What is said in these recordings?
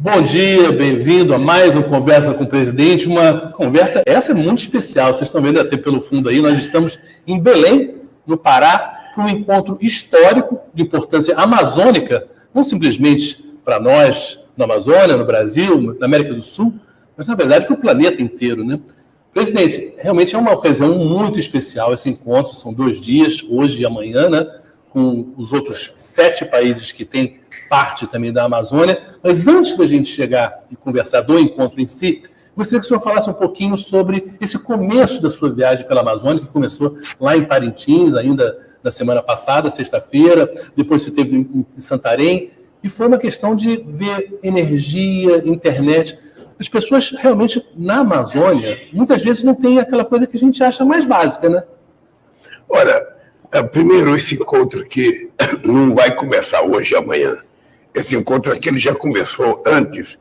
Bom dia, bem-vindo a mais uma Conversa com o Presidente. Uma conversa, essa é muito especial, vocês estão vendo até pelo fundo aí, nós estamos em Belém, no Pará, para um encontro histórico de importância amazônica, não simplesmente para nós, na Amazônia, no Brasil, na América do Sul, mas, na verdade, para o planeta inteiro, né? Presidente, realmente é uma ocasião muito especial esse encontro, são 2 dias, hoje e amanhã, né? Com os outros 7 países que têm parte também da Amazônia. Mas antes da gente chegar e conversar do encontro em si, gostaria que o senhor falasse um pouquinho sobre esse começo da sua viagem pela Amazônia, que começou lá em Parintins, ainda na semana passada, sexta-feira, depois você esteve em Santarém, e foi uma questão de ver energia, internet. As pessoas realmente, na Amazônia, muitas vezes não têm aquela coisa que a gente acha mais básica, né? Olha, primeiro, esse encontro aqui não vai começar hoje e amanhã. Esse encontro aqui ele já começou antes,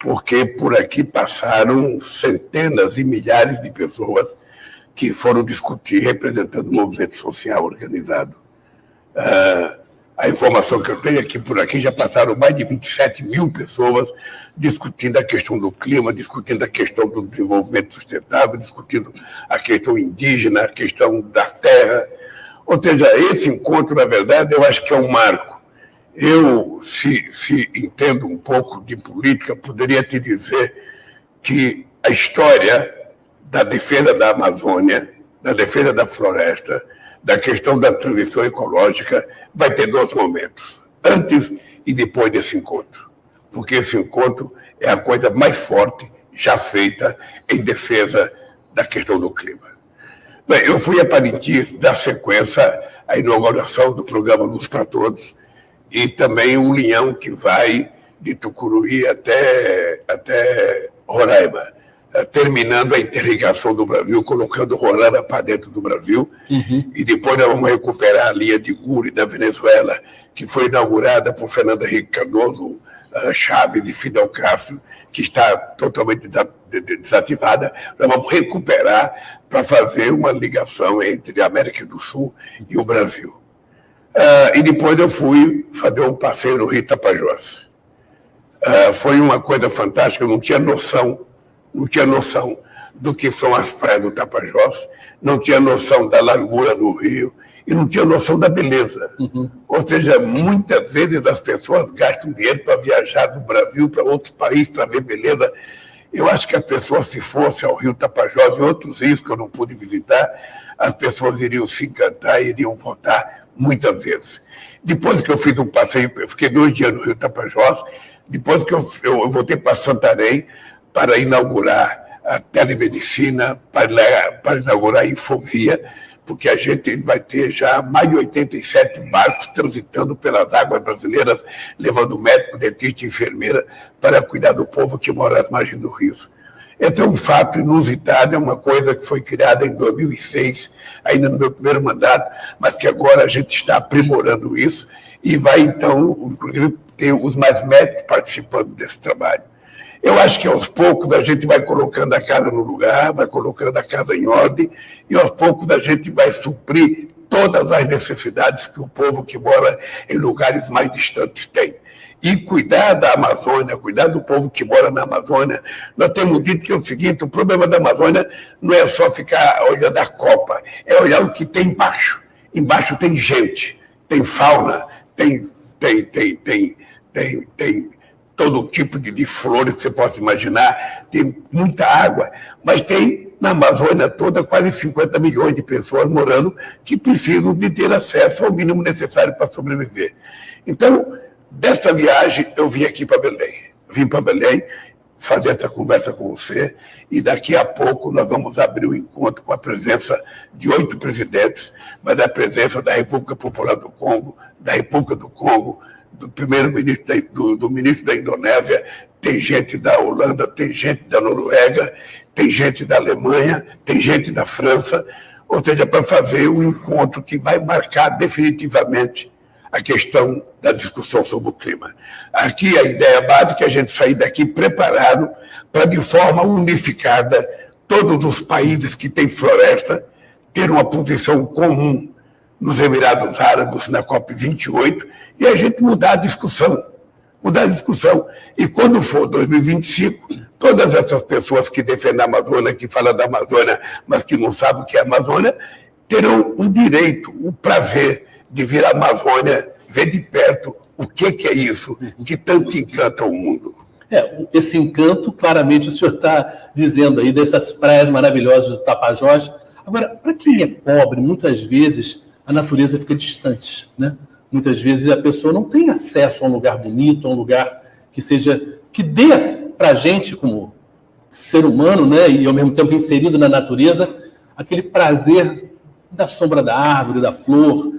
porque por aqui passaram centenas e milhares de pessoas que foram discutir representando o movimento social organizado. A informação que eu tenho é que por aqui já passaram mais de 27 mil pessoas discutindo a questão do clima, discutindo a questão do desenvolvimento sustentável, discutindo a questão indígena, a questão da terra. Ou seja, esse encontro, na verdade, eu acho que é um marco. Eu, se entendo um pouco de política, poderia te dizer que a história da defesa da Amazônia, da defesa da floresta, da questão da transição ecológica, vai ter 2 momentos, antes e depois desse encontro. Porque esse encontro é a coisa mais forte já feita em defesa da questão do clima. Bem, eu fui a Parintins dar sequência à inauguração do programa Luz para Todos e também um linhão que vai de Tucuruí até Roraima, terminando a interligação do Brasil, colocando Roraima para dentro do Brasil. E depois nós vamos recuperar a linha de Guri da Venezuela, que foi inaugurada por Fernando Henrique Cardoso, Chaves e Fidel Castro, que está totalmente desativada. Nós vamos recuperar para fazer uma ligação entre a América do Sul e o Brasil. E depois eu fui fazer um passeio no Rio Tapajós. Foi uma coisa fantástica, eu não tinha noção do que são as praias do Tapajós, não tinha noção da largura do rio e não tinha noção da beleza. Ou seja, muitas vezes as pessoas gastam dinheiro para viajar do Brasil para outros países para ver beleza. Eu acho que as pessoas, se fossem ao Rio Tapajós e outros rios que eu não pude visitar, as pessoas iriam se encantar e iriam voltar muitas vezes. Depois que eu fiz um passeio, eu fiquei 2 dias no Rio Tapajós, depois que eu voltei para Santarém para inaugurar a telemedicina, para inaugurar a Infovia, porque a gente vai ter já mais de 87 barcos transitando pelas águas brasileiras, levando médico, dentista e enfermeira para cuidar do povo que mora às margens do rio. Esse é um fato inusitado, é uma coisa que foi criada em 2006, ainda no meu primeiro mandato, mas que agora a gente está aprimorando isso e vai, então, inclusive, ter os mais médicos participando desse trabalho. Eu acho que aos poucos a gente vai colocando a casa no lugar, vai colocando a casa em ordem, e aos poucos a gente vai suprir todas as necessidades que o povo que mora em lugares mais distantes tem. E cuidar da Amazônia, cuidar do povo que mora na Amazônia, nós temos dito que é o seguinte: o problema da Amazônia não é só ficar olhando a copa, é olhar o que tem embaixo. Embaixo tem gente, tem fauna, tem todo tipo de flores que você possa imaginar, tem muita água, mas tem na Amazônia toda quase 50 milhões de pessoas morando que precisam de ter acesso ao mínimo necessário para sobreviver. Então, desta viagem, eu vim aqui para Belém. Vim para Belém fazer essa conversa com você e daqui a pouco nós vamos abrir um encontro com a presença de 8 presidentes, mas a presença da República Popular do Congo, da República do Congo, do primeiro-ministro do ministro da Indonésia, tem gente da Holanda, tem gente da Noruega, tem gente da Alemanha, tem gente da França, ou seja, para fazer um encontro que vai marcar definitivamente a questão da discussão sobre o clima. Aqui a ideia básica é a gente sair daqui preparado para, de forma unificada, todos os países que têm floresta ter uma posição comum nos Emirados Árabes, na COP28, e a gente mudar a discussão. mudar a discussão. E quando for 2025, todas essas pessoas que defendem a Amazônia, que falam da Amazônia, mas que não sabem o que é a Amazônia, terão o direito, o prazer de vir à Amazônia, ver de perto o que é isso que tanto encanta o mundo. Esse encanto, claramente, o senhor está dizendo aí dessas praias maravilhosas do Tapajós. Agora, para quem é pobre, muitas vezes a natureza fica distante, né? Muitas vezes a pessoa não tem acesso a um lugar bonito, a um lugar que dê para a gente, como ser humano, né, e ao mesmo tempo inserido na natureza, aquele prazer da sombra da árvore, da flor,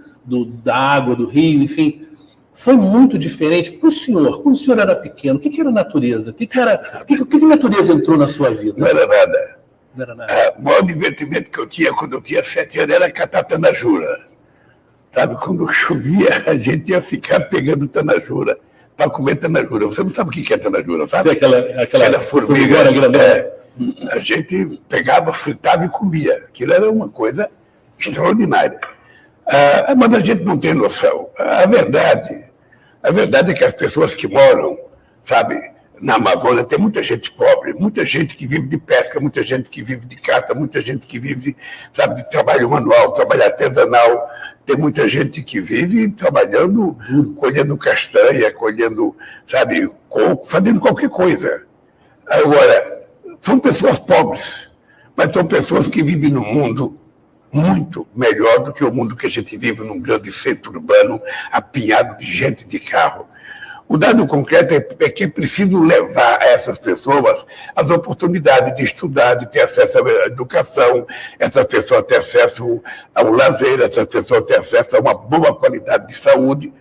da água, do rio, enfim. Foi muito diferente para o senhor. Quando o senhor era pequeno, o que era natureza? O que a natureza entrou na sua vida? Não era nada. Não era nada. O maior divertimento que eu tinha quando eu tinha 7 anos era catar tanajura. Sabe, quando chovia, a gente ia ficar pegando tanajura para comer tanajura. Você não sabe o que é tanajura, sabe? Sim, aquela formiga. A gente pegava, fritava e comia. Aquilo era uma coisa extraordinária. Mas a gente não tem noção. A verdade é que as pessoas que moram, sabe, na Amazônia, tem muita gente pobre, muita gente que vive de pesca, muita gente que vive de caça, muita gente que vive, sabe, de trabalho manual, trabalho artesanal. Tem muita gente que vive trabalhando, colhendo castanha, colhendo, sabe, coco, fazendo qualquer coisa. Agora, são pessoas pobres, mas são pessoas que vivem num mundo muito melhor do que o mundo que a gente vive num grande centro urbano, apinhado de gente de carro. O dado concreto é que é preciso levar a essas pessoas as oportunidades de estudar, de ter acesso à educação, essas pessoas ter acesso ao lazer, essas pessoas ter acesso a uma boa qualidade de saúde.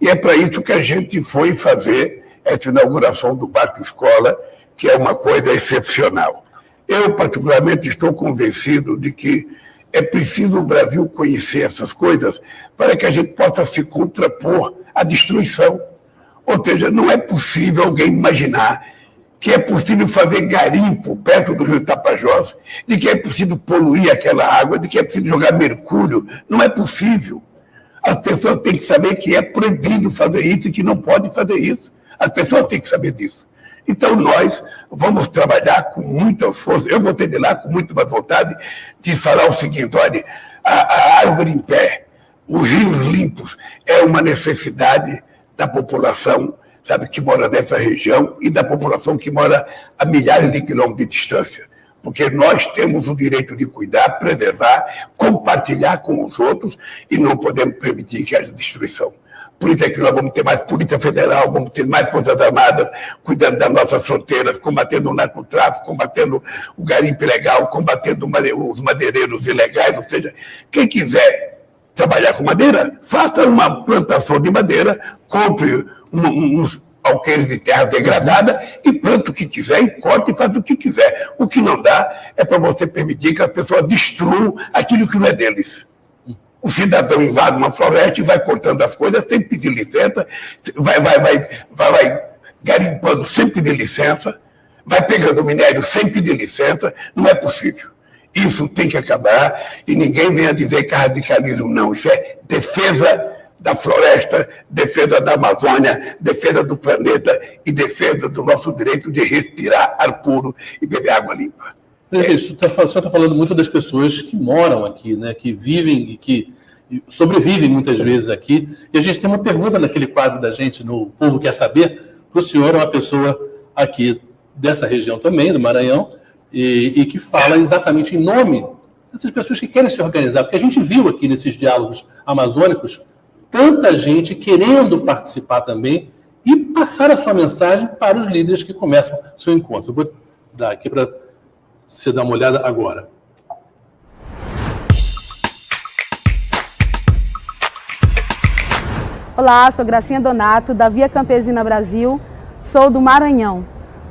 E é para isso que a gente foi fazer essa inauguração do Barco Escola, que é uma coisa excepcional. Eu, particularmente, estou convencido de que é preciso o Brasil conhecer essas coisas para que a gente possa se contrapor à destruição. Ou seja, não é possível alguém imaginar que é possível fazer garimpo perto do rio Tapajós, de que é possível poluir aquela água, de que é possível jogar mercúrio. Não é possível. As pessoas têm que saber que é proibido fazer isso e que não pode fazer isso. As pessoas têm que saber disso. Então, nós vamos trabalhar com muita força. Eu vou ter de lá com muito mais vontade de falar o seguinte: olha, a árvore em pé, os rios limpos, é uma necessidade da população, sabe, que mora nessa região e da população que mora a milhares de quilômetros de distância. Porque nós temos o direito de cuidar, preservar, compartilhar com os outros e não podemos permitir que haja destruição. Por isso é que nós vamos ter mais Polícia Federal, vamos ter mais Forças Armadas cuidando das nossas fronteiras, combatendo o narcotráfico, combatendo o garimpo ilegal, combatendo os madeireiros ilegais. Ou seja, quem quiser trabalhar com madeira, faça uma plantação de madeira, compre uns alqueires de terra degradada e planta o que quiser, e corte e faz o que quiser. O que não dá é para você permitir que as pessoas destruam aquilo que não é deles. O cidadão invade uma floresta e vai cortando as coisas sem pedir licença, vai garimpando sem pedir licença, vai pegando minério sem pedir licença. Não é possível. Isso tem que acabar e ninguém venha dizer que é radicalismo, não. Isso é defesa da floresta, defesa da Amazônia, defesa do planeta e defesa do nosso direito de respirar ar puro e beber água limpa. O senhor está falando muito das pessoas que moram aqui, né, que vivem e que sobrevivem muitas vezes aqui. E a gente tem uma pergunta naquele quadro da gente, no Povo Quer Saber, para o senhor, uma pessoa aqui dessa região também, do Maranhão, e que fala exatamente em nome dessas pessoas que querem se organizar. Porque a gente viu aqui nesses diálogos amazônicos tanta gente querendo participar também e passar a sua mensagem para os líderes que começam o seu encontro. Eu vou dar aqui para você dar uma olhada agora. Olá, sou Gracinha Donato, da Via Campesina Brasil, sou do Maranhão.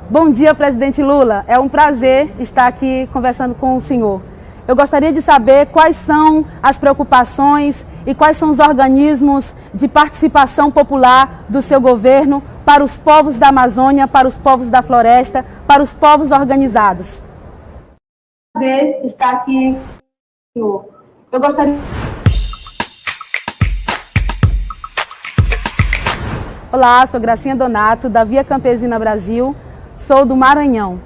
Bom dia, presidente Lula. É um prazer estar aqui conversando com o senhor. Eu gostaria de saber quais são as preocupações e quais são os organismos de participação popular do seu governo para os povos da Amazônia, para os povos da floresta, para os povos organizados. Prazer estar aqui, senhor. Eu gostaria... Olá, sou Gracinha Donato, da Via Campesina Brasil, sou do Maranhão.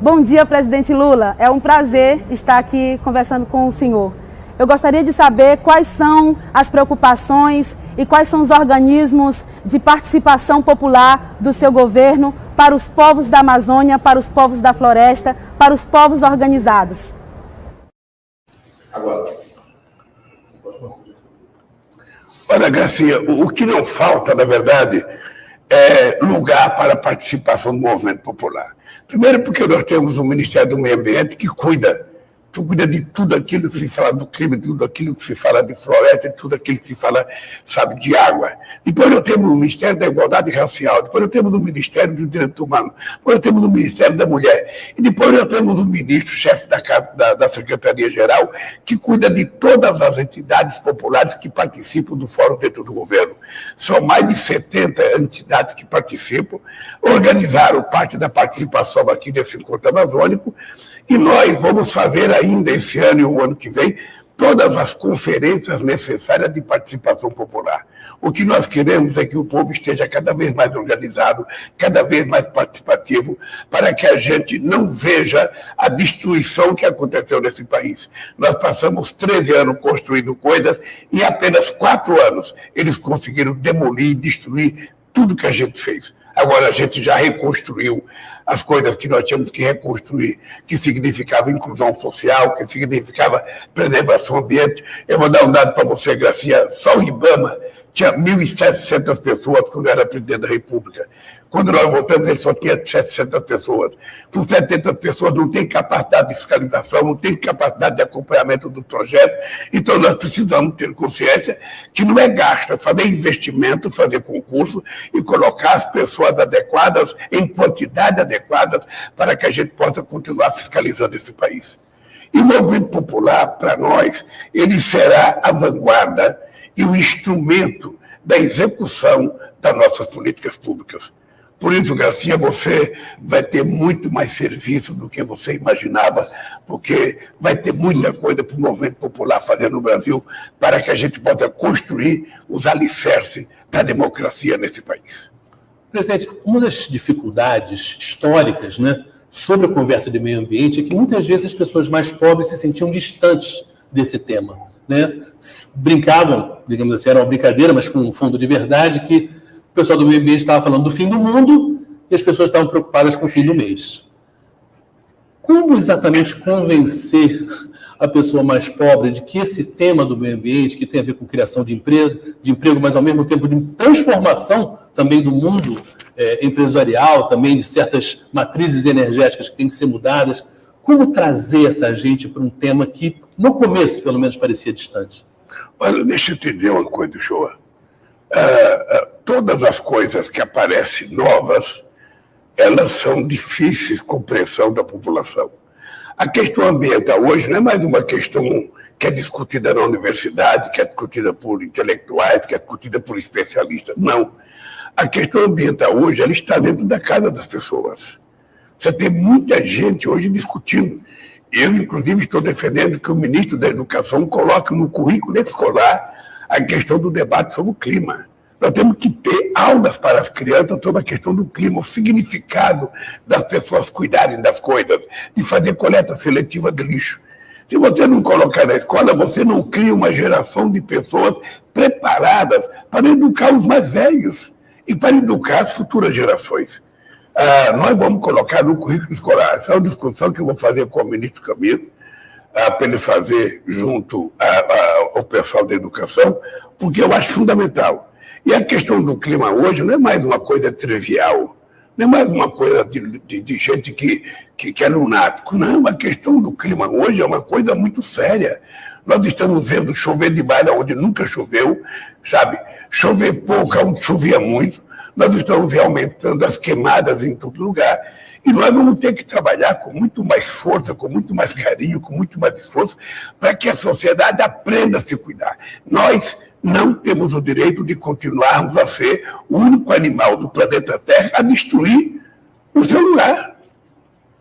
Bom dia, presidente Lula. É um prazer estar aqui conversando com o senhor. Eu gostaria de saber quais são as preocupações e quais são os organismos de participação popular do seu governo para os povos da Amazônia, para os povos da floresta, para os povos organizados. Agora. Olha, Gracinha, o que não falta, na verdade, é lugar para a participação do movimento popular. Primeiro porque nós temos o Ministério do Meio Ambiente que cuida de tudo aquilo que se fala do clima, tudo aquilo que se fala de floresta, tudo aquilo que se fala, sabe, de água. Depois nós temos o Ministério da Igualdade Racial, depois nós temos o Ministério do Direito Humano, depois nós temos o Ministério da Mulher, e depois nós temos o ministro-chefe da Secretaria-Geral, que cuida de todas as entidades populares que participam do fórum dentro do governo. São mais de 70 entidades que participam, organizaram parte da participação aqui nesse encontro amazônico, e nós vamos fazer ainda esse ano e o ano que vem todas as conferências necessárias de participação popular. O que nós queremos é que o povo esteja cada vez mais organizado, cada vez mais participativo, para que a gente não veja a destruição que aconteceu nesse país. Nós passamos 13 anos construindo coisas e em apenas 4 anos eles conseguiram demolir e destruir tudo que a gente fez. Agora a gente já reconstruiu as coisas que nós tínhamos que reconstruir, que significava inclusão social, que significava preservação ambiente. Eu vou dar um dado para você, Gracinha. Só o IBAMA tinha 1.700 pessoas quando eu era presidente da República. Quando nós voltamos, ele só tinha 700 pessoas. Com 70 pessoas não tem capacidade de fiscalização, não tem capacidade de acompanhamento do projeto. Então, nós precisamos ter consciência que não é gasto, é fazer investimento, fazer concurso e colocar as pessoas adequadas, em quantidade adequada, para que a gente possa continuar fiscalizando esse país. E o movimento popular, para nós, ele será a vanguarda e o instrumento da execução das nossas políticas públicas. Por isso, Gracinha, você vai ter muito mais serviço do que você imaginava, porque vai ter muita coisa para o movimento popular fazer no Brasil para que a gente possa construir os alicerces da democracia nesse país. Presidente, uma das dificuldades históricas, né, sobre a conversa de meio ambiente é que muitas vezes as pessoas mais pobres se sentiam distantes desse tema, né? Brincavam, digamos assim, era uma brincadeira, mas com um fundo de verdade, que o pessoal do meio ambiente estava falando do fim do mundo e as pessoas estavam preocupadas com o fim do mês. Como exatamente convencer a pessoa mais pobre de que esse tema do meio ambiente, que tem a ver com criação de emprego, mas ao mesmo tempo de transformação também do mundo empresarial, também de certas matrizes energéticas que têm que ser mudadas, como trazer essa gente para um tema que, no começo, pelo menos, parecia distante? Olha, deixa eu te dizer uma coisa, João. Todas as coisas que aparecem novas, elas são difíceis de compreensão da população. A questão ambiental hoje não é mais uma questão que é discutida na universidade, que é discutida por intelectuais, que é discutida por especialistas. Não. A questão ambiental hoje, ela está dentro da casa das pessoas. Você tem muita gente hoje discutindo. Eu, inclusive, estou defendendo que o ministro da Educação coloque no currículo escolar a questão do debate sobre o clima. Nós temos que ter aulas para as crianças sobre a questão do clima, o significado das pessoas cuidarem das coisas, de fazer coleta seletiva de lixo. Se você não colocar na escola, você não cria uma geração de pessoas preparadas para educar os mais velhos e para educar as futuras gerações. Nós vamos colocar no currículo escolar. Essa é uma discussão que eu vou fazer com o ministro Camilo, para ele fazer junto ao pessoal da educação, porque eu acho fundamental. E a questão do clima hoje não é mais uma coisa trivial, não é mais uma coisa de gente que é lunático. Não, a questão do clima hoje é uma coisa muito séria. Nós estamos vendo chover demais onde nunca choveu, sabe? Chover pouco onde chovia muito. Nós estamos vendo aumentando as queimadas em todo lugar. E nós vamos ter que trabalhar com muito mais força, com muito mais carinho, com muito mais esforço, para que a sociedade aprenda a se cuidar. Nós não temos o direito de continuarmos a ser o único animal do planeta Terra a destruir o seu lugar.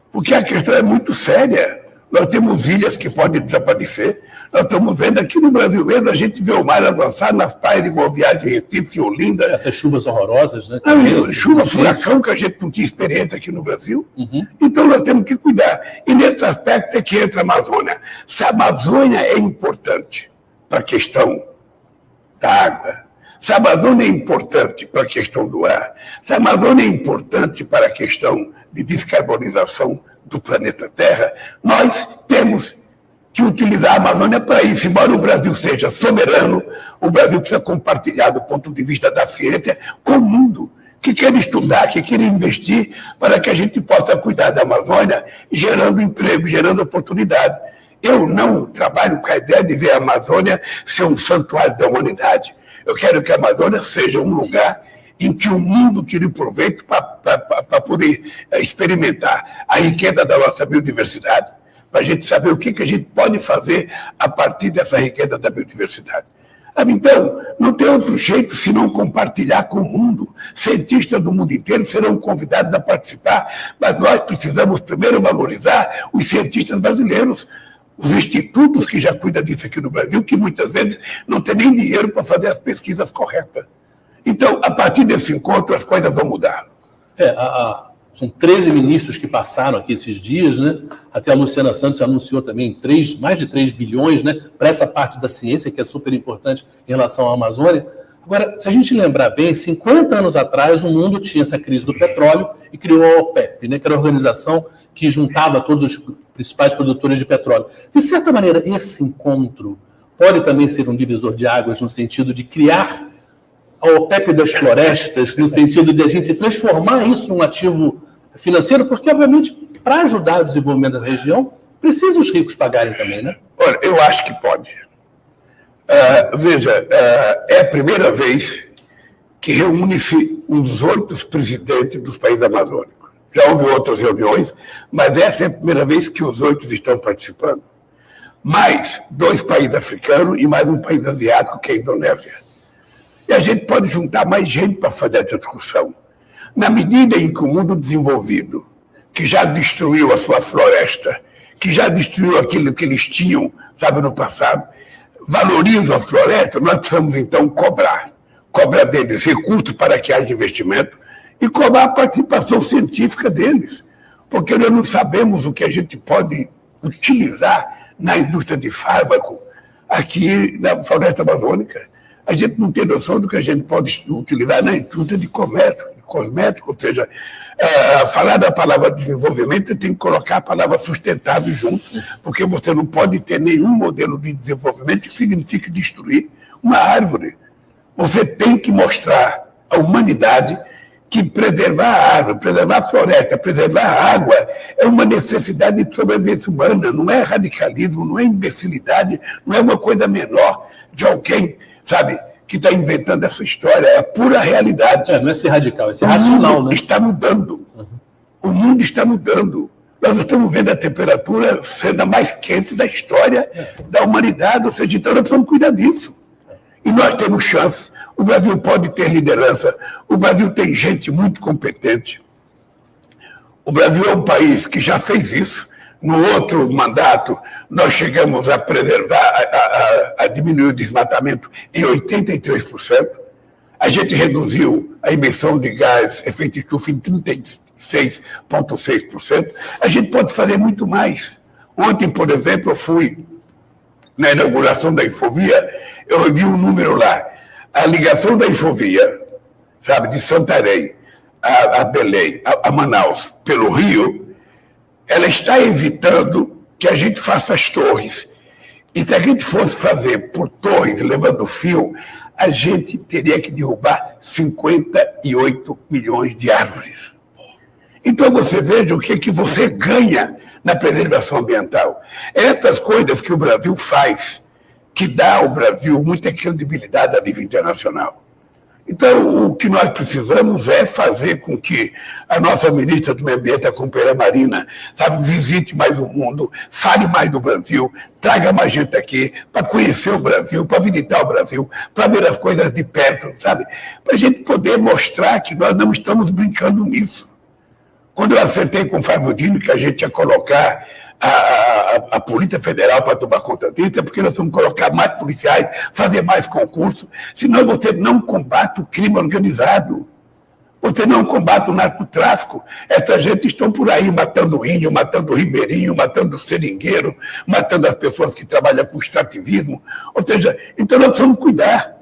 Porque a questão é muito séria. Nós temos ilhas que podem desaparecer, Nós estamos vendo aqui no Brasil mesmo, a gente vê o mar avançar nas praias de Boa Viagem, Recife e Olinda. Essas chuvas horrorosas, né? Chuva, furacão, que a gente não tinha experiência aqui no Brasil. Então nós temos que cuidar. E nesse aspecto é que entra a Amazônia. Se a Amazônia é importante para a questão da água, se a Amazônia é importante para a questão do ar, se a Amazônia é importante para a questão de descarbonização do planeta Terra, nós temos que utilizar a Amazônia para isso. Embora o Brasil seja soberano, o Brasil precisa compartilhar do ponto de vista da ciência com o mundo, que quer estudar, que quer investir para que a gente possa cuidar da Amazônia, gerando emprego, gerando oportunidade. Eu não trabalho com a ideia de ver a Amazônia ser um santuário da humanidade. Eu quero que a Amazônia seja um lugar em que o mundo tire proveito para poder experimentar a riqueza da nossa biodiversidade, para a gente saber o que a gente pode fazer a partir dessa riqueza da biodiversidade. Então, não tem outro jeito senão compartilhar com o mundo. Cientistas do mundo inteiro serão convidados a participar, mas nós precisamos primeiro valorizar os cientistas brasileiros, os institutos que já cuidam disso aqui no Brasil, que muitas vezes não tem nem dinheiro para fazer as pesquisas corretas. Então, a partir desse encontro, as coisas vão mudar. São 13 ministros que passaram aqui esses dias, né? Até a Luciana Santos anunciou também mais de 3 bilhões, né, para essa parte da ciência, que é super importante em relação à Amazônia. Agora, se a gente lembrar bem, 50 anos atrás, o mundo tinha essa crise do petróleo e criou a OPEP, né, que era a organização que juntava todos os principais produtores de petróleo. De certa maneira, esse encontro pode também ser um divisor de águas no sentido de criar a OPEP das florestas, no sentido de a gente transformar isso num ativo financeiro, porque, obviamente, para ajudar o desenvolvimento da região, precisa os ricos pagarem também, né? Olha, eu acho que pode. Veja, é a primeira vez que reúne-se os 8 presidentes dos países amazônicos. Já houve outras reuniões, mas essa é a primeira vez que os 8 estão participando. Mais 2 países africanos e mais um país asiático, que é a Indonésia. E a gente pode juntar mais gente para fazer essa discussão. Na medida em que o mundo desenvolvido, que já destruiu a sua floresta, que já destruiu aquilo que eles tinham, sabe, no passado, valoriza a floresta, nós precisamos, então, cobrar deles recursos para que haja investimento e cobrar a participação científica deles, porque nós não sabemos o que a gente pode utilizar na indústria de fármaco aqui na floresta amazônica. A gente não tem noção do que a gente pode utilizar na indústria de comércio, de cosmético, ou seja, falar da palavra desenvolvimento, você tem que colocar a palavra sustentável junto, porque você não pode ter nenhum modelo de desenvolvimento que signifique destruir uma árvore. Você tem que mostrar à humanidade que preservar a árvore, preservar a floresta, preservar a água é uma necessidade de sobrevivência humana, não é radicalismo, não é imbecilidade, não é uma coisa menor de alguém, sabe, que está inventando essa história, é a pura realidade. Não é ser radical, é ser racional, né? O mundo está mudando. O mundo está mudando. Nós estamos vendo a temperatura sendo a mais quente da história da humanidade, ou seja, então nós precisamos cuidar disso. E nós temos chance. O Brasil pode ter liderança. O Brasil tem gente muito competente. O Brasil é um país que já fez isso. No outro mandato, nós chegamos a preservar, a diminuir o desmatamento em 83%. A gente reduziu a emissão de gás efeito estufa em 36,6%. A gente pode fazer muito mais. Ontem, por exemplo, eu fui na inauguração da Infovia, eu vi um número lá. A ligação da Infovia, sabe, de Santarém a Belém, a Manaus, pelo Rio, ela está evitando que a gente faça as torres. E se a gente fosse fazer por torres, levando fio, a gente teria que derrubar 58 milhões de árvores. Então você veja o que você ganha na preservação ambiental. Essas coisas que o Brasil faz, que dá ao Brasil muita credibilidade a nível internacional. Então, o que nós precisamos é fazer com que a nossa ministra do Meio Ambiente, a companheira Marina, sabe, visite mais o mundo, fale mais do Brasil, traga mais gente aqui para conhecer o Brasil, para visitar o Brasil, para ver as coisas de perto, sabe? Para a gente poder mostrar que nós não estamos brincando nisso. Quando eu acertei com o Fábio Dino que a gente ia colocar a Polícia Federal para tomar conta disso, é porque nós vamos colocar mais policiais, fazer mais concursos, senão você não combate o crime organizado. Você não combate o narcotráfico. Essa gente estão por aí matando índio, matando ribeirinho, matando seringueiro, matando as pessoas que trabalham com extrativismo. Ou seja, então nós precisamos cuidar.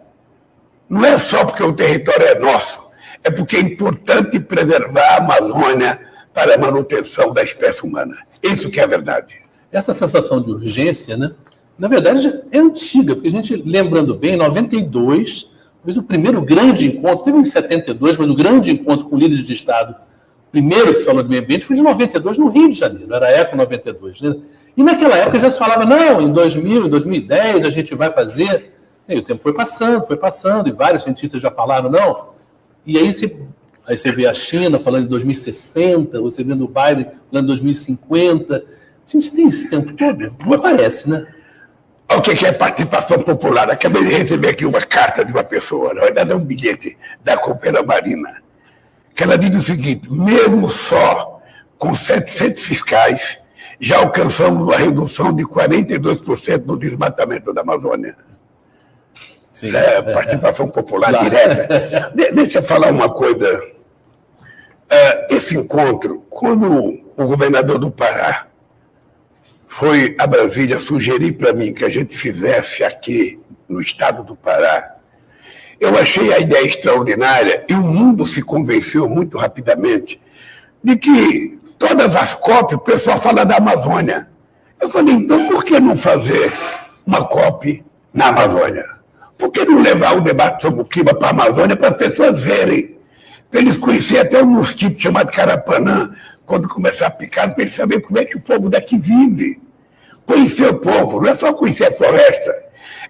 Não é só porque o território é nosso, é porque é importante preservar a Amazônia para a manutenção da espécie humana. Isso que é a verdade. Essa sensação de urgência, né, na verdade, é antiga, porque a gente, lembrando bem, em 92... Talvez o primeiro grande encontro, teve em 72, mas o grande encontro com líderes de Estado, primeiro que falou de meio ambiente, foi de 92 no Rio de Janeiro, era a Eco 92. Né? E naquela época já se falava, não, em 2000, em 2010 a gente vai fazer. E o tempo foi passando, e vários cientistas já falaram, não. E aí você vê a China falando em 2060, você vê o Biden falando em 2050. A gente tem esse tempo todo? Não parece, né? O que é participação popular? Acabei de receber aqui uma carta de uma pessoa, na verdade é um bilhete da Coopera Marina, que ela diz o seguinte: mesmo só com 700 fiscais, já alcançamos uma redução de 42% no desmatamento da Amazônia. Sim, isso é participação popular direta. Deixa eu falar uma coisa. Esse encontro, quando o governador do Pará foi a Brasília sugerir para mim que a gente fizesse aqui no estado do Pará, eu achei a ideia extraordinária e o mundo se convenceu muito rapidamente de que todas as COP o pessoal fala da Amazônia. Eu falei, então por que não fazer uma COP na Amazônia? Por que não levar o debate sobre o clima para a Amazônia para as pessoas verem? Para eles conhecerem até um mosquito chamado carapanã, quando começar a picar, para eles saberem como é que o povo daqui vive. Conhecer o povo, não é só conhecer a floresta.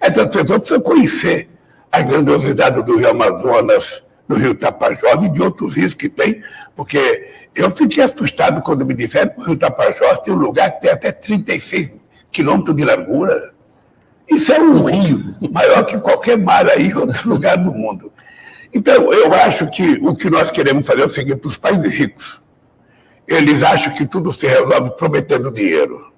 Essas pessoas precisam conhecer a grandiosidade do Rio Amazonas, do Rio Tapajós e de outros rios que tem, porque eu fiquei assustado quando me disseram que o Rio Tapajós tem um lugar que tem até 36 quilômetros de largura. Isso é um rio maior que qualquer mar aí em outro lugar do mundo. Então, eu acho que o que nós queremos fazer é o seguinte: os países ricos, eles acham que tudo se resolve prometendo dinheiro.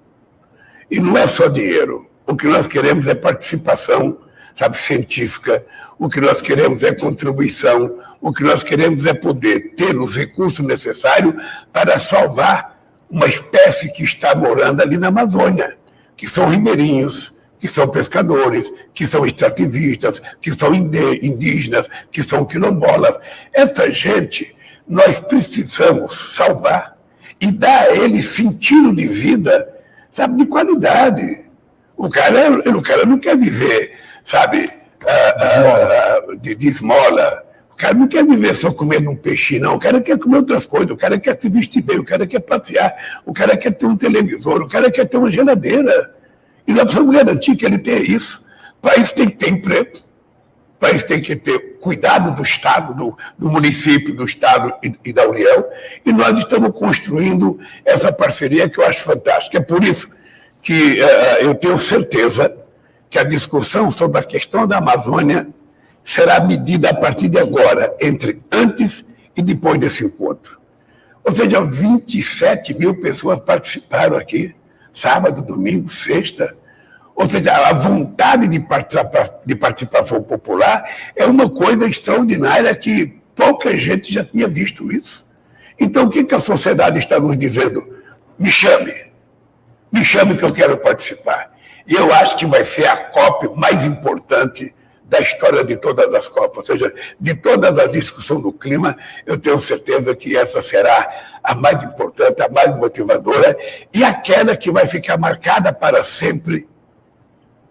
E não é só dinheiro. O que nós queremos é participação, sabe, científica. O que nós queremos é contribuição. O que nós queremos é poder ter os recursos necessários para salvar uma espécie que está morando ali na Amazônia, que são ribeirinhos, que são pescadores, que são extrativistas, que são indígenas, que são quilombolas. Essa gente nós precisamos salvar e dar a eles sentido de vida, sabe, de qualidade. O cara não quer viver, sabe, de esmola. O cara não quer viver só comendo um peixe, não. O cara quer comer outras coisas, o cara quer se vestir bem, o cara quer passear, o cara quer ter um televisor, o cara quer ter uma geladeira. E nós precisamos garantir que ele tenha isso. Para isso tem que ter emprego, para isso tem que ter cuidado do Estado, do município, do Estado e da União. E nós estamos construindo essa parceria que eu acho fantástica. É por isso que eu tenho certeza que a discussão sobre a questão da Amazônia será medida a partir de agora, entre antes e depois desse encontro. Ou seja, 27 mil pessoas participaram aqui, sábado, domingo, sexta. Ou seja, a vontade de participação popular é uma coisa extraordinária que pouca gente já tinha visto isso. Então, o que a sociedade está nos dizendo? Me chame que eu quero participar. E eu acho que vai ser a COP mais importante da história de todas as COP, ou seja, de todas as discussões do clima, eu tenho certeza que essa será a mais importante, a mais motivadora e aquela que vai ficar marcada para sempre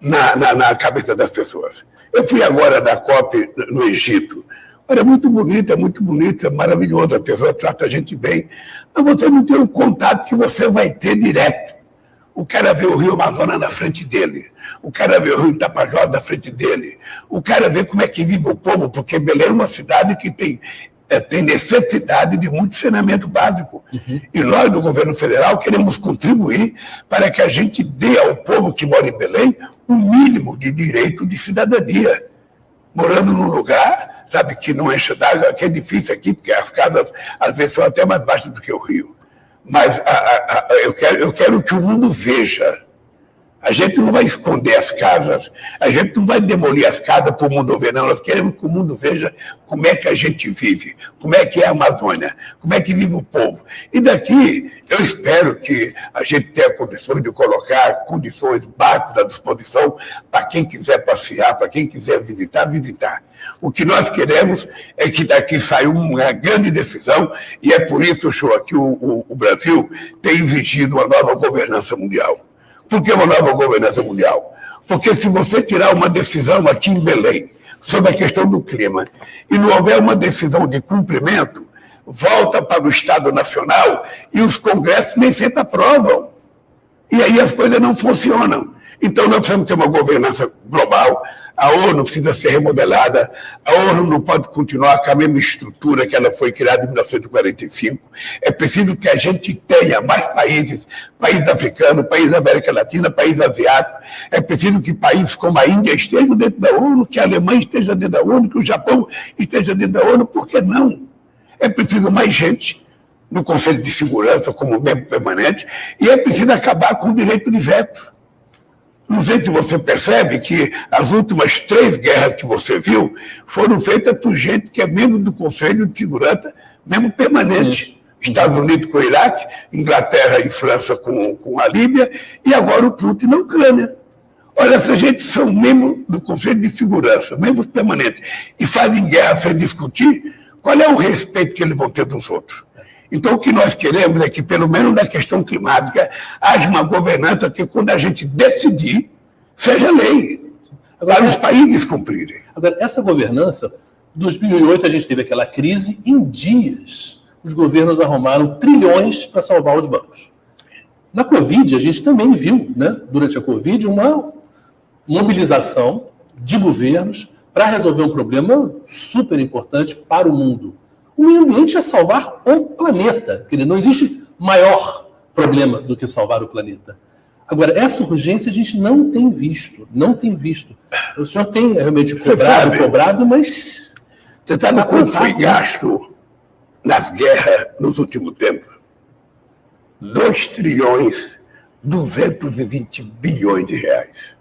na cabeça das pessoas. Eu fui agora da COP no Egito. Olha, muito bonita, maravilhosa, a pessoa trata a gente bem, mas você não tem o contato que você vai ter direto. O cara vê o Rio Amazonas na frente dele, o cara vê o Rio Tapajós na frente dele, o cara vê como é que vive o povo, porque Belém é uma cidade que tem necessidade de muito saneamento básico. Uhum. E nós, do governo federal, queremos contribuir para que a gente dê ao povo que mora em Belém o mínimo de direito de cidadania. Morando num lugar, sabe, que não enche d'água, que é difícil aqui, porque as casas, às vezes, são até mais baixas do que o rio. Mas eu quero que o mundo veja. A gente não vai esconder as casas, a gente não vai demolir as casas para o mundo ver, não. Nós queremos que o mundo veja como é que a gente vive, como é que é a Amazônia, como é que vive o povo. E daqui, eu espero que a gente tenha condições de colocar condições básicas à disposição para quem quiser passear, para quem quiser visitar, visitar. O que nós queremos é que daqui saia uma grande decisão, e é por isso, Shoa, que o Brasil tem exigido uma nova governança mundial. Por que uma nova governança mundial? Porque se você tirar uma decisão aqui em Belém sobre a questão do clima e não houver uma decisão de cumprimento, volta para o Estado Nacional e os congressos nem sempre aprovam. E aí as coisas não funcionam. Então nós precisamos ter uma governança global. A ONU precisa ser remodelada, a ONU não pode continuar com a mesma estrutura que ela foi criada em 1945. É preciso que a gente tenha mais países, país africano, país da América Latina, país asiático. É preciso que países como a Índia estejam dentro da ONU, que a Alemanha esteja dentro da ONU, que o Japão esteja dentro da ONU. Por que não? É preciso mais gente no Conselho de Segurança como membro permanente e é preciso acabar com o direito de veto. Não sei se você percebe que as últimas 3 guerras que você viu foram feitas por gente que é membro do Conselho de Segurança, mesmo permanente. Estados Unidos com o Iraque, Inglaterra e França com a Líbia, e agora o Putin na Ucrânia. Olha, essa gente são membros do Conselho de Segurança, membros permanentes, e fazem guerra sem discutir, qual é o respeito que eles vão ter dos outros? Então, o que nós queremos é que, pelo menos na questão climática, haja uma governança que, quando a gente decidir, seja lei, para os países cumprirem. Agora, essa governança, em 2008 a gente teve aquela crise, em dias os governos arrumaram trilhões para salvar os bancos. Na Covid, a gente também viu, né, durante a Covid, uma mobilização de governos para resolver um problema super importante para o mundo. O meio ambiente é salvar o planeta. Não existe maior problema do que salvar o planeta. Agora, essa urgência a gente não tem visto. Não tem visto. O senhor tem realmente cobrado, mas... Você sabe quanto foi gasto nas guerras nos últimos tempos? 2,220 bilhões de reais.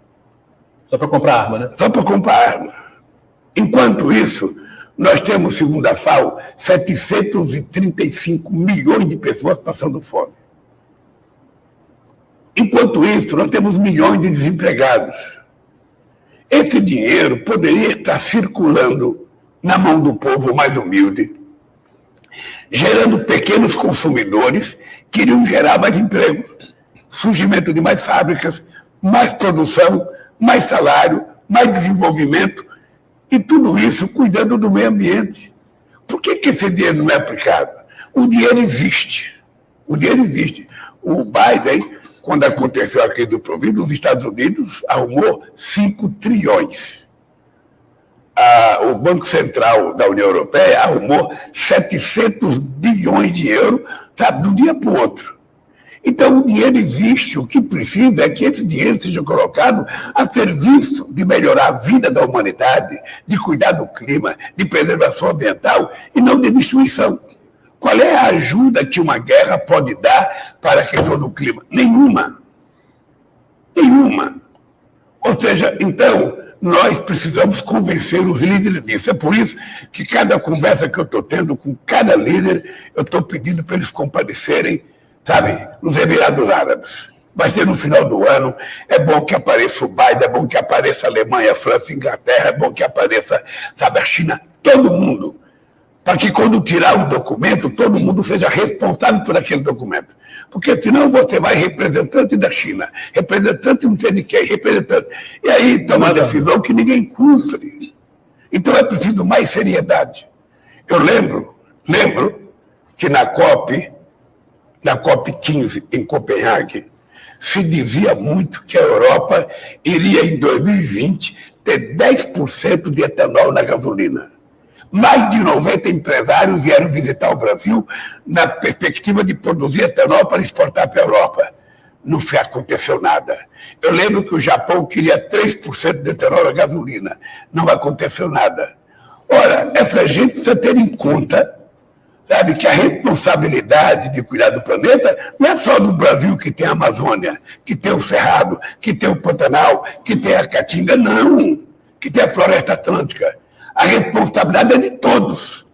Só para comprar arma, né? Só para comprar arma. Enquanto isso, nós temos, segundo a FAO, 735 milhões de pessoas passando fome. Enquanto isso, nós temos milhões de desempregados. Esse dinheiro poderia estar circulando na mão do povo mais humilde, gerando pequenos consumidores que iriam gerar mais emprego, surgimento de mais fábricas, mais produção, mais salário, mais desenvolvimento, e tudo isso cuidando do meio ambiente. Por que esse dinheiro não é aplicado? O dinheiro existe. O dinheiro existe. O Biden, quando aconteceu a crise do Covid, os Estados Unidos arrumou 5 trilhões. O Banco Central da União Europeia arrumou 700 bilhões de euros, sabe, de um dia para o outro. Então, o dinheiro existe, o que precisa é que esse dinheiro seja colocado a serviço de melhorar a vida da humanidade, de cuidar do clima, de preservação ambiental e não de destruição. Qual é a ajuda que uma guerra pode dar para a questão do clima? Nenhuma. Nenhuma. Ou seja, então, nós precisamos convencer os líderes disso. É por isso que cada conversa que eu estou tendo com cada líder, eu estou pedindo para eles comparecerem, sabe, nos Emirados Árabes. Vai ser no final do ano, é bom que apareça o Biden, é bom que apareça a Alemanha, a França, a Inglaterra, é bom que apareça, sabe, a China, todo mundo. Para que quando tirar o documento, todo mundo seja responsável por aquele documento. Porque senão você vai representante da China, representante não sei de quem, representante. E aí toma uma decisão que ninguém cumpre. Então é preciso mais seriedade. Eu lembro que na COP15 em Copenhague, se dizia muito que a Europa iria em 2020 ter 10% de etanol na gasolina. Mais de 90 empresários vieram visitar o Brasil na perspectiva de produzir etanol para exportar para a Europa. Não aconteceu nada. Eu lembro que o Japão queria 3% de etanol na gasolina. Não aconteceu nada. Ora, essa gente precisa ter em conta sabe, que a responsabilidade de cuidar do planeta não é só do Brasil, que tem a Amazônia, que tem o Cerrado, que tem o Pantanal, que tem a Caatinga, não, que tem a Floresta Atlântica. A responsabilidade é de todos.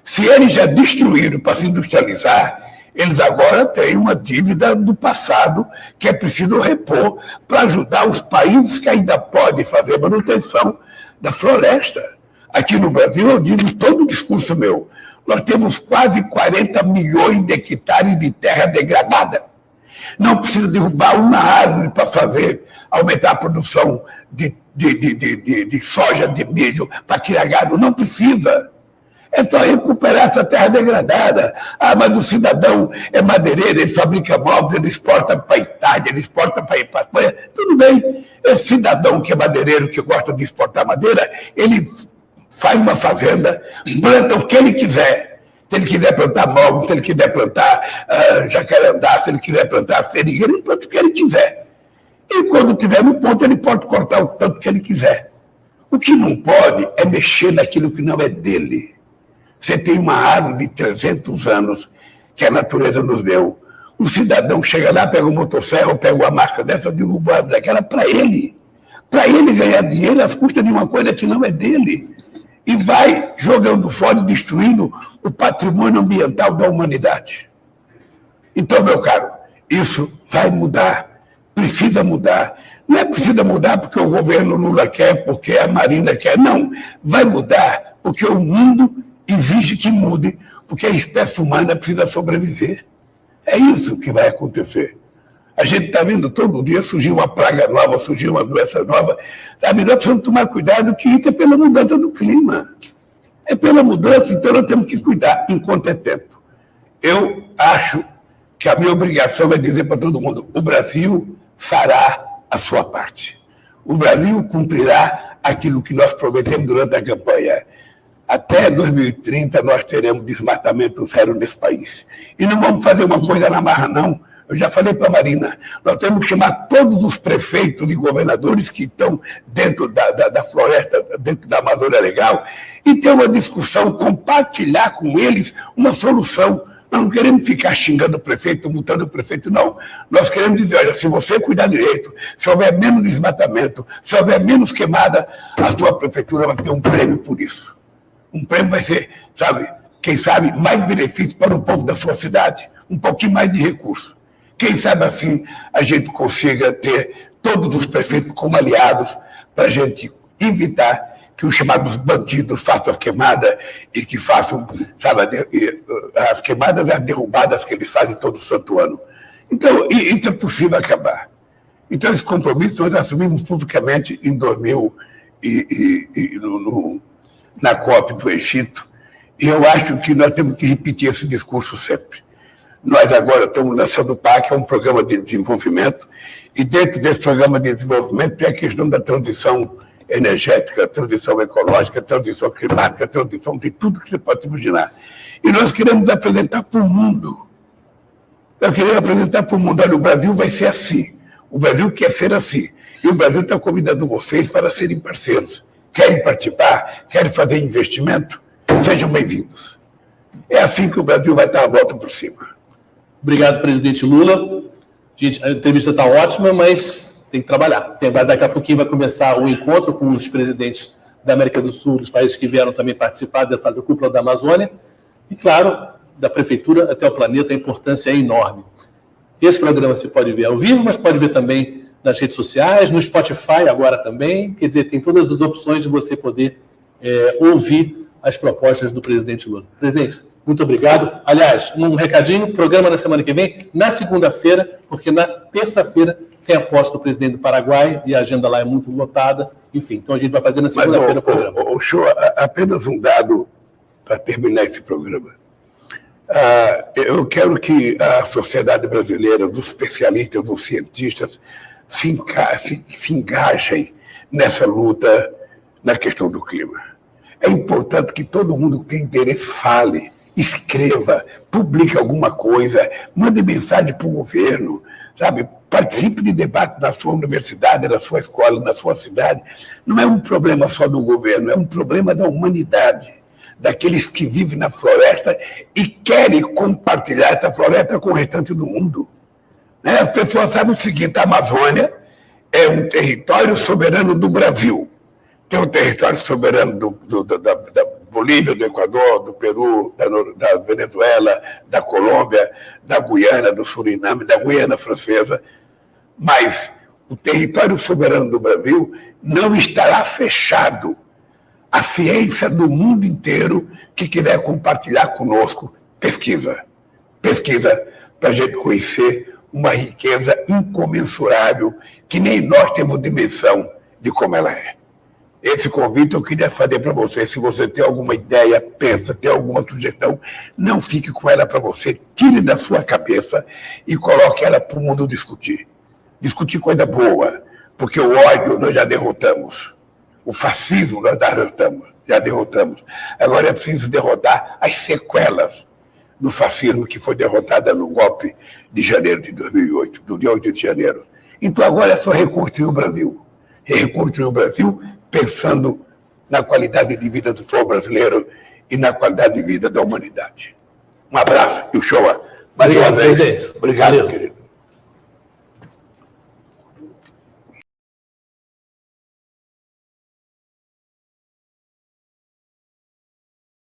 Se eles já destruíram para se industrializar, eles agora têm uma dívida do passado que é preciso repor para ajudar os países que ainda podem fazer manutenção da floresta. Aqui no Brasil, eu digo todo o discurso meu, nós temos quase 40 milhões de hectares de terra degradada. Não precisa derrubar uma árvore para aumentar a produção de soja, de milho, para criar gado. Não precisa. É só recuperar essa terra degradada. Ah, mas o cidadão é madeireiro, ele fabrica móveis, ele exporta para a Itália, ele exporta para a Espanha. Tudo bem. Esse cidadão que é madeireiro, que gosta de exportar madeira, ele faz uma fazenda, planta o que ele quiser. Se ele quiser plantar mogno, se ele quiser plantar jacarandá, se ele quiser plantar seringueira, ele planta o que ele quiser. E quando tiver no ponto, ele pode cortar o tanto que ele quiser. O que não pode é mexer naquilo que não é dele. Você tem uma árvore de 300 anos que a natureza nos deu. O cidadão chega lá, pega uma motosserra ou pega uma marca dessa, derruba a árvore daquela para ele. Para ele ganhar dinheiro às custas de uma coisa que não é dele. E vai jogando fora e destruindo o patrimônio ambiental da humanidade. Então, meu caro, isso vai mudar, precisa mudar. Não é precisa mudar porque o governo Lula quer, porque a Marina quer, não. Vai mudar porque o mundo exige que mude, porque a espécie humana precisa sobreviver. É isso que vai acontecer. A gente está vendo todo dia surgir uma praga nova, surgir uma doença nova. Sabe, nós precisamos tomar cuidado que isso é pela mudança do clima. É pela mudança, então nós temos que cuidar enquanto é tempo. Eu acho que a minha obrigação é dizer para todo mundo, o Brasil fará a sua parte. O Brasil cumprirá aquilo que nós prometemos durante a campanha. Até 2030 nós teremos desmatamento zero nesse país. E não vamos fazer uma coisa na marra, não. Eu já falei para a Marina, nós temos que chamar todos os prefeitos e governadores que estão dentro da floresta, dentro da Amazônia Legal, e ter uma discussão, compartilhar com eles uma solução. Nós não queremos ficar xingando o prefeito, multando o prefeito, não. Nós queremos dizer, olha, se você cuidar direito, se houver menos desmatamento, se houver menos queimada, a sua prefeitura vai ter um prêmio por isso. Um prêmio vai ser, sabe, quem sabe, mais benefício para o povo da sua cidade, um pouquinho mais de recurso. Quem sabe assim a gente consiga ter todos os prefeitos como aliados para a gente evitar que os chamados bandidos façam as queimadas e que façam, sabe, as queimadas e as derrubadas que eles fazem todo santo ano. Então, isso é possível acabar. Então, esse compromisso nós assumimos publicamente em 2000 na COP do Egito, e eu acho que nós temos que repetir esse discurso sempre. Nós agora estamos lançando o PAC, é um programa de desenvolvimento, e dentro desse programa de desenvolvimento tem a questão da transição energética, transição ecológica, transição climática, transição de tudo que você pode imaginar. E nós queremos apresentar para o mundo. Nós queremos apresentar para o mundo, olha, o Brasil vai ser assim. O Brasil quer ser assim. E o Brasil está convidando vocês para serem parceiros. Querem participar? Querem fazer investimento? Sejam bem-vindos. É assim que o Brasil vai dar a volta por cima. Obrigado, presidente Lula. Gente, a entrevista está ótima, mas tem que trabalhar. Daqui a pouquinho vai começar o encontro com os presidentes da América do Sul, dos países que vieram também participar dessa cúpula da Amazônia. E, claro, da prefeitura até o planeta, a importância é enorme. Esse programa você pode ver ao vivo, mas pode ver também nas redes sociais, no Spotify agora também. Quer dizer, tem todas as opções de você poder ouvir as propostas do presidente Lula. Presidente, muito obrigado. Aliás, um recadinho, programa na semana que vem, na segunda-feira, porque na terça-feira tem a posse do presidente do Paraguai e a agenda lá é muito lotada. Enfim, então a gente vai fazer na segunda-feira o programa. Show, apenas um dado para terminar esse programa. Eu quero que a sociedade brasileira, dos especialistas, dos cientistas, se engajem nessa luta na questão do clima. É importante que todo mundo que tem interesse fale, escreva, publique alguma coisa, mande mensagem para o governo, sabe? Participe de debate na sua universidade, na sua escola, na sua cidade. Não é um problema só do governo, é um problema da humanidade. daqueles que vivem na floresta e querem compartilhar essa floresta com o restante do mundo. Né? As pessoas sabem o seguinte: a Amazônia é um território soberano do Brasil. Tem um território soberano da Bolívia, do Equador, do Peru, da Venezuela, da Colômbia, da Guiana, do Suriname, da Guiana Francesa. Mas o território soberano do Brasil não estará fechado à ciência do mundo inteiro que quiser compartilhar conosco. Pesquisa para a gente conhecer uma riqueza incomensurável que nem nós temos dimensão de como ela é. Esse convite eu queria fazer para você. Se você tem alguma ideia, pensa, tem alguma sugestão, não fique com ela para você. Tire da sua cabeça e coloque ela para o mundo discutir. Discutir coisa boa, porque o ódio nós já derrotamos. O fascismo nós já derrotamos. Agora é preciso derrotar as sequelas do fascismo que foi derrotada no golpe de janeiro de 2008, do dia 8 de janeiro. Então agora é só reconstruir o Brasil. Reconstruir o Brasil pensando na qualidade de vida do povo brasileiro e na qualidade de vida da humanidade. Um abraço e o show. Mais uma vez. Obrigado, querido.